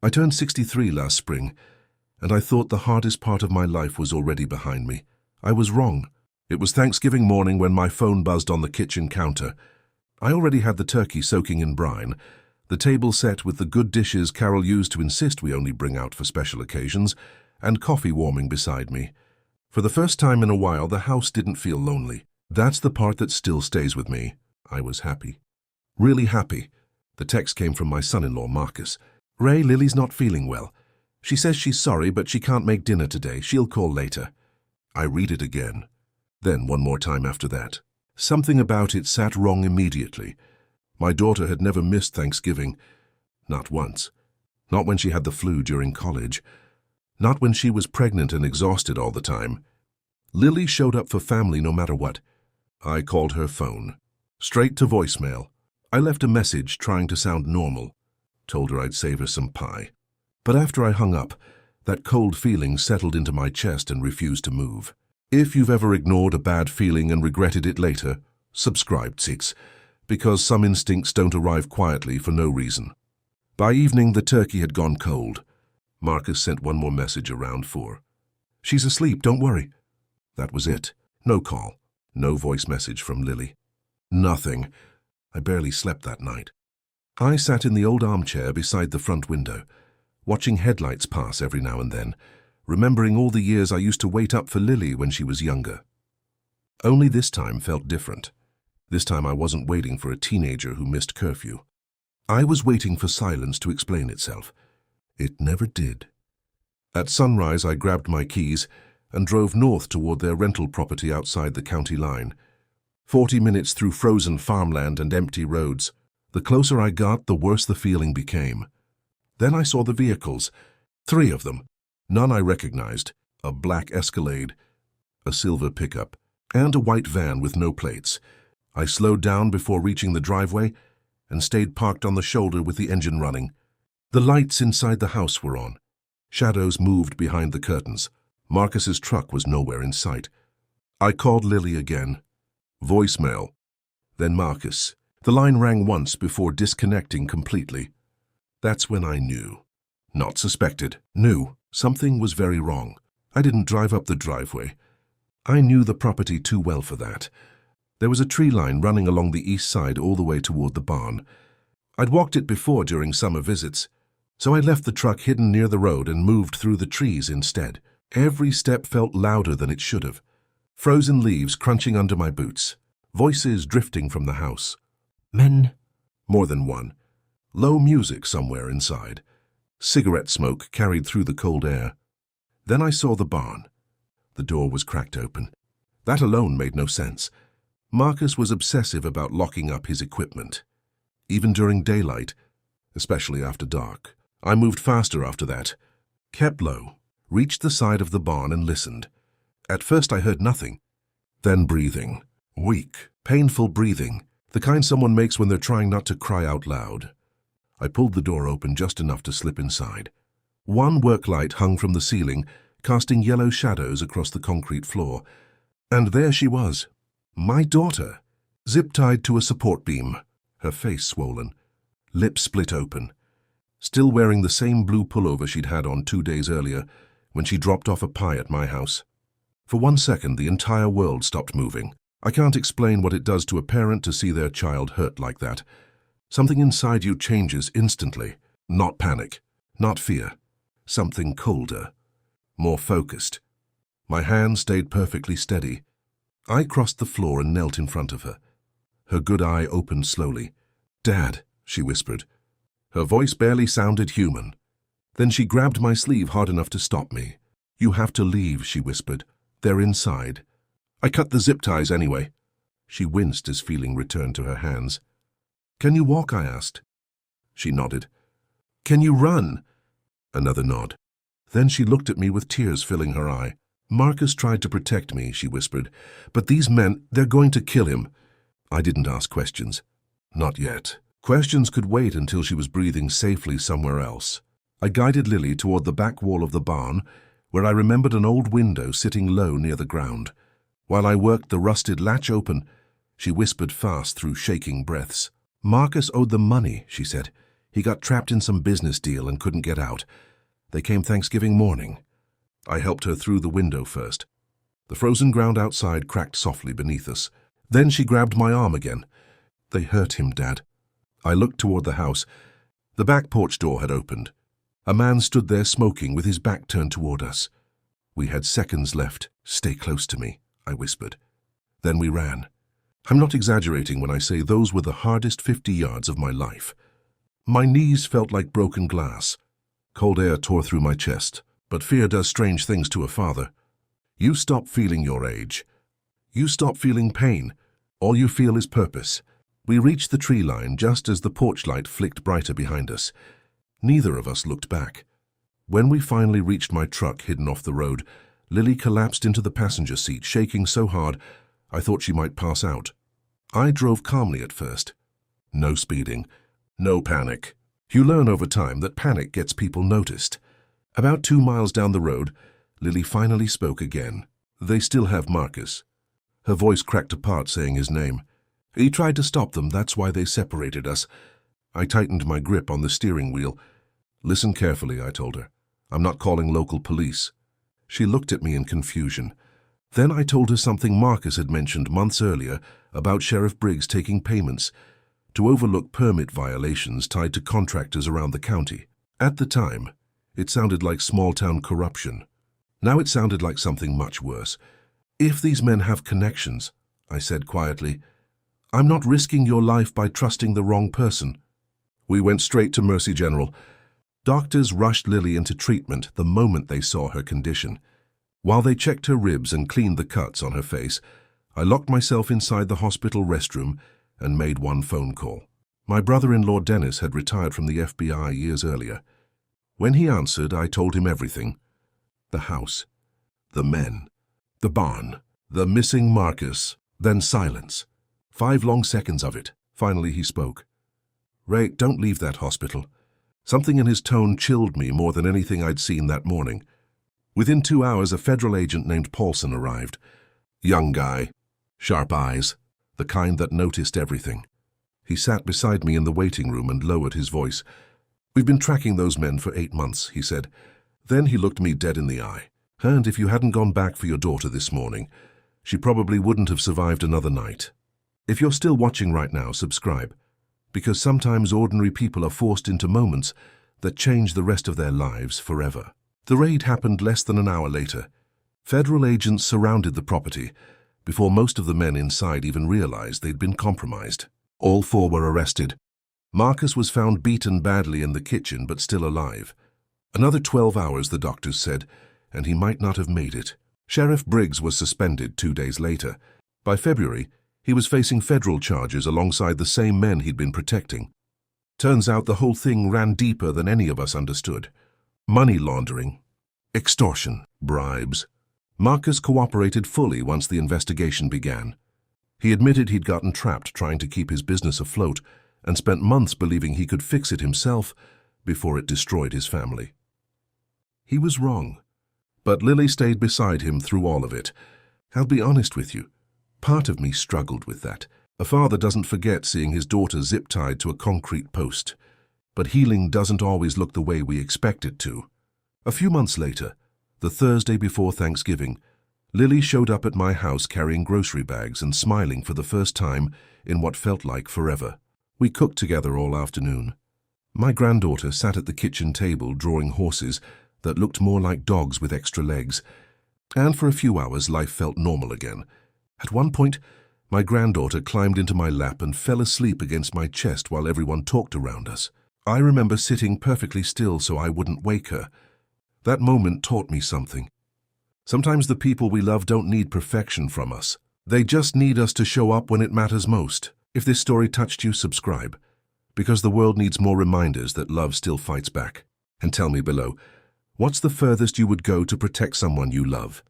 I turned 63 last spring, and I thought the hardest part of my life was already behind me. I was wrong. It was Thanksgiving morning when my phone buzzed on the kitchen counter. I already had the turkey soaking in brine, the table set with the good dishes Carol used to insist we only bring out for special occasions, and coffee warming beside me. For the first time in a while, the house didn't feel lonely. That's the part that still stays with me. I was happy. Really happy. The text came from my son-in-law, Marcus. "Ray, Lily's not feeling well. She says she's sorry, but she can't make dinner today. She'll call later." I read it again. Then one more time after that. Something about it sat wrong immediately. My daughter had never missed Thanksgiving. Not once. Not when she had the flu during college. Not when she was pregnant and exhausted all the time. Lily showed up for family no matter what. I called her phone. Straight to voicemail. I left a message trying to sound normal. Told her I'd save her some pie. But after I hung up, that cold feeling settled into my chest and refused to move. If you've ever ignored a bad feeling and regretted it later, subscribe, Six, because some instincts don't arrive quietly for no reason. By evening, the turkey had gone cold. Marcus sent one more message around 4. "She's asleep, don't worry." That was it. No call. No voice message from Lily. Nothing. I barely slept that night. I sat in the old armchair beside the front window, watching headlights pass every now and then, remembering all the years I used to wait up for Lily when she was younger. Only this time felt different. This time I wasn't waiting for a teenager who missed curfew. I was waiting for silence to explain itself. It never did. At sunrise, I grabbed my keys and drove north toward their rental property outside the county line. 40 minutes through frozen farmland and empty roads. The closer I got, the worse the feeling became. Then I saw the vehicles. 3 of them. None I recognized. A black Escalade, a silver pickup, and a white van with no plates. I slowed down before reaching the driveway and stayed parked on the shoulder with the engine running. The lights inside the house were on. Shadows moved behind the curtains. Marcus's truck was nowhere in sight. I called Lily again. Voicemail. Then Marcus. The line rang once before disconnecting completely. That's when I knew. Not suspected. Knew. Something was very wrong. I didn't drive up the driveway. I knew the property too well for that. There was a tree line running along the east side all the way toward the barn. I'd walked it before during summer visits, so I left the truck hidden near the road and moved through the trees instead. Every step felt louder than it should have. Frozen leaves crunching under my boots. Voices drifting from the house. Men. More than one. Low music somewhere inside. Cigarette smoke carried through the cold air. Then I saw the barn. The door was cracked open. That alone made no sense. Marcus was obsessive about locking up his equipment. Even during daylight, especially after dark. I moved faster after that. Kept low. Reached the side of the barn and listened. At first I heard nothing. Then breathing. Weak, painful breathing. The kind someone makes when they're trying not to cry out loud. I pulled the door open just enough to slip inside. One work light hung from the ceiling, casting yellow shadows across the concrete floor. And there she was. My daughter. Zip-tied to a support beam. Her face swollen. Lips split open. Still wearing the same blue pullover she'd had on 2 days earlier when she dropped off a pie at my house. For 1 second, the entire world stopped moving. I can't explain what it does to a parent to see their child hurt like that. Something inside you changes instantly. Not panic, not fear. Something colder, more focused. My hand stayed perfectly steady. I crossed the floor and knelt in front of her. Her good eye opened slowly. "Dad," she whispered. Her voice barely sounded human. Then she grabbed my sleeve hard enough to stop me. "You have to leave," she whispered. "They're inside." I cut the zip ties anyway. She winced as feeling returned to her hands. "Can you walk?" I asked. She nodded. "Can you run?" Another nod. Then she looked at me with tears filling her eye. "Marcus tried to protect me," she whispered. "But these men, they're going to kill him." I didn't ask questions. Not yet. Questions could wait until she was breathing safely somewhere else. I guided Lily toward the back wall of the barn, where I remembered an old window sitting low near the ground. While I worked the rusted latch open, she whispered fast through shaking breaths. "Marcus owed them money," she said. He got trapped in some business deal and couldn't get out. They came Thanksgiving morning. I helped her through the window first. The frozen ground outside cracked softly beneath us. Then she grabbed my arm again. They hurt him, Dad. I looked toward the house. The back porch door had opened. A man stood there smoking with his back turned toward us. We had seconds left. Stay close to me, I whispered. Then we ran. I'm not exaggerating when I say those were the hardest 50 yards of my life. My knees felt like broken glass. Cold air tore through my chest, but fear does strange things to a father. You stop feeling your age. You stop feeling pain. All you feel is purpose. We reached the tree line just as the porch light flicked brighter behind us. Neither of us looked back. When we finally reached my truck hidden off the road, Lily collapsed into the passenger seat, shaking so hard I thought she might pass out. I drove calmly at first. No speeding. No panic. You learn over time that panic gets people noticed. About 2 miles down the road, Lily finally spoke again. They still have Marcus. Her voice cracked apart saying his name. He tried to stop them, that's why they separated us. I tightened my grip on the steering wheel. Listen carefully, I told her. I'm not calling local police. She looked at me in confusion. Then I told her something Marcus had mentioned months earlier about Sheriff Briggs taking payments to overlook permit violations tied to contractors around the county. At the time, it sounded like small-town corruption. Now it sounded like something much worse. If these men have connections, I said quietly, I'm not risking your life by trusting the wrong person. We went straight to Mercy General. Doctors rushed Lily into treatment the moment they saw her condition. While they checked her ribs and cleaned the cuts on her face, I locked myself inside the hospital restroom and made one phone call. My brother-in-law Dennis had retired from the FBI years earlier. When he answered, I told him everything. The house, the men, the barn, the missing Marcus, then silence. 5 long seconds of it. Finally he spoke. Ray, don't leave that hospital. Something in his tone chilled me more than anything I'd seen that morning. Within 2 hours, a federal agent named Paulson arrived. Young guy, sharp eyes, the kind that noticed everything. He sat beside me in the waiting room and lowered his voice. We've been tracking those men for 8 months, he said. Then he looked me dead in the eye. And if you hadn't gone back for your daughter this morning, she probably wouldn't have survived another night. If you're still watching right now, subscribe, because sometimes ordinary people are forced into moments that change the rest of their lives forever. The raid happened less than an hour later. Federal agents surrounded the property before most of the men inside even realized they'd been compromised. All 4 were arrested. Marcus was found beaten badly in the kitchen but still alive. Another 12 hours, the doctors said, and he might not have made it. Sheriff Briggs was suspended 2 days later. By February, he was facing federal charges alongside the same men he'd been protecting. Turns out the whole thing ran deeper than any of us understood. Money laundering, extortion, bribes. Marcus cooperated fully once the investigation began. He admitted he'd gotten trapped trying to keep his business afloat and spent months believing he could fix it himself before it destroyed his family. He was wrong, but Lily stayed beside him through all of it. I'll be honest with you. Part of me struggled with that. A father doesn't forget seeing his daughter zip-tied to a concrete post. But healing doesn't always look the way we expect it to. A few months later, the Thursday before Thanksgiving, Lily showed up at my house carrying grocery bags and smiling for the first time in what felt like forever. We cooked together all afternoon. My granddaughter sat at the kitchen table drawing horses that looked more like dogs with extra legs. And for a few hours, life felt normal again. At one point, my granddaughter climbed into my lap and fell asleep against my chest while everyone talked around us. I remember sitting perfectly still so I wouldn't wake her. That moment taught me something. Sometimes the people we love don't need perfection from us. They just need us to show up when it matters most. If this story touched you, subscribe, because the world needs more reminders that love still fights back. And tell me below, what's the furthest you would go to protect someone you love?